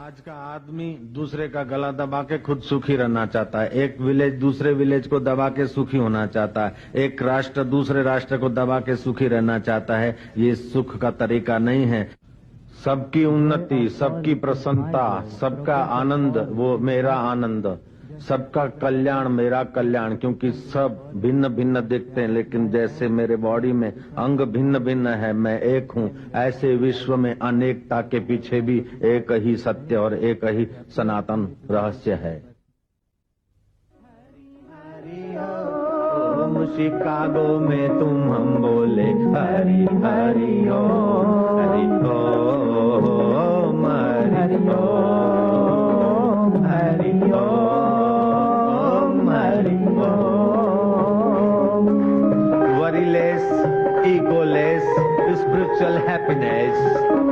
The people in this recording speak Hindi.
आज का आदमी दूसरे का गला दबा के खुद सुखी रहना चाहता है। एक विलेज दूसरे विलेज को दबा के सुखी होना चाहता है। एक राष्ट्र दूसरे राष्ट्र को दबा के सुखी रहना चाहता है। ये सुख का तरीका नहीं है। सबकी उन्नति, सबकी प्रसन्नता, सबका आनंद वो मेरा आनंद, सबका कल्याण मेरा कल्याण। क्योंकि सब भिन्न भिन्न दिखते हैं, लेकिन जैसे मेरे बॉडी में अंग भिन्न भिन्न है, मैं एक हूँ, ऐसे विश्व में अनेकता के पीछे भी एक ही सत्य और एक ही सनातन रहस्य है। शिकागो में तुम हम बोले हरि हरि ओम, हरि ओम, हरि ओम, हरि ओम, हरि ओम। Worryless, egoless, spiritual happiness.